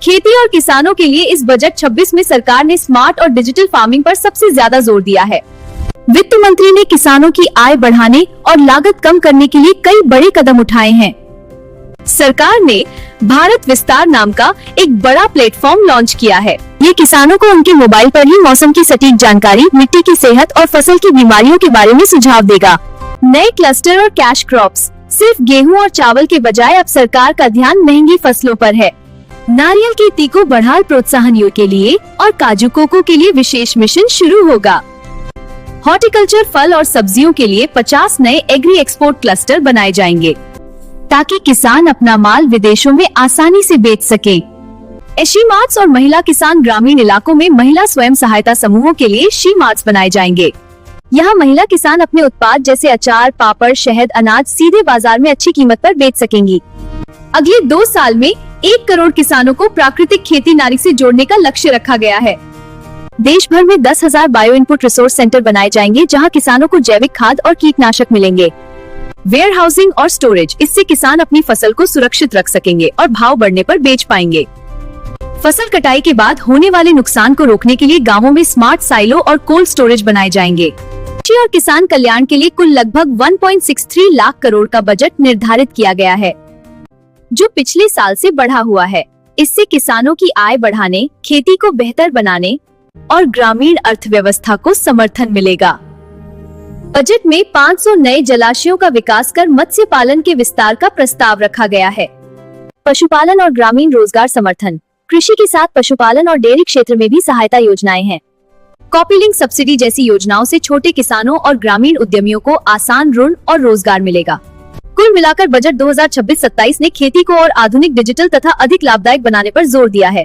खेती और किसानों के लिए इस बजट 26 में सरकार ने स्मार्ट और डिजिटल फार्मिंग पर सबसे ज्यादा जोर दिया है। वित्त मंत्री ने किसानों की आय बढ़ाने और लागत कम करने के लिए कई बड़े कदम उठाए हैं। सरकार ने भारत विस्तार नाम का एक बड़ा प्लेटफॉर्म लॉन्च किया है। ये किसानों को उनके मोबाइल पर ही मौसम की सटीक जानकारी, मिट्टी की सेहत और फसल की बीमारियों के बारे में सुझाव देगा। नए क्लस्टर और कैश क्रॉप्स, सिर्फ गेहूं और चावल के बजाय अब सरकार का ध्यान महंगी फसलों पर है। नारियल खेती को बढ़ावा प्रोत्साहन के लिए और काजू कोको के लिए विशेष मिशन शुरू होगा। हॉर्टिकल्चर, फल और सब्जियों के लिए 50 नए एग्री एक्सपोर्ट क्लस्टर बनाए जाएंगे ताकि किसान अपना माल विदेशों में आसानी से बेच सकें। शी मार्ट्स और महिला किसान ग्रामीण इलाकों में महिला स्वयं सहायता समूहों के लिए शी मार्ट्स बनाए जाएंगे। यहाँ महिला किसान अपने उत्पाद जैसे अचार, पापड़, शहद, अनाज सीधे बाजार में अच्छी कीमत पर बेच सकेंगी। अगले 2 साल में 1 करोड़ किसानों को प्राकृतिक खेती नारी से जोड़ने का लक्ष्य रखा गया है। देश भर में 10,000 बायो इनपुट रिसोर्स सेंटर बनाए जाएंगे जहां किसानों को जैविक खाद और कीटनाशक मिलेंगे। वेयर हाउसिंग और स्टोरेज, इससे किसान अपनी फसल को सुरक्षित रख सकेंगे और भाव बढ़ने पर बेच पाएंगे। फसल कटाई के बाद होने वाले नुकसान को रोकने के लिए गांवों में स्मार्ट साइलो और कोल्ड स्टोरेज बनाए जाएंगे। कृषि और किसान कल्याण के लिए कुल लगभग 1.63 लाख करोड़ का बजट निर्धारित किया गया है, जो पिछले साल से बढ़ा हुआ है। इससे किसानों की आय बढ़ाने, खेती को बेहतर बनाने और ग्रामीण अर्थव्यवस्था को समर्थन मिलेगा। बजट में 500 नए जलाशयों का विकास कर मत्स्य पालन के विस्तार का प्रस्ताव रखा गया है। पशुपालन और ग्रामीण रोजगार समर्थन, कृषि के साथ पशुपालन और डेयरी क्षेत्र में भी सहायता योजनाएं हैं। कॉपी लिंक सब्सिडी जैसी योजनाओं से छोटे किसानों और ग्रामीण उद्यमियों को आसान ऋण और रोजगार मिलेगा। कुल मिलाकर बजट 2026-27 ने खेती को और आधुनिक, डिजिटल तथा अधिक लाभदायक बनाने पर जोर दिया है।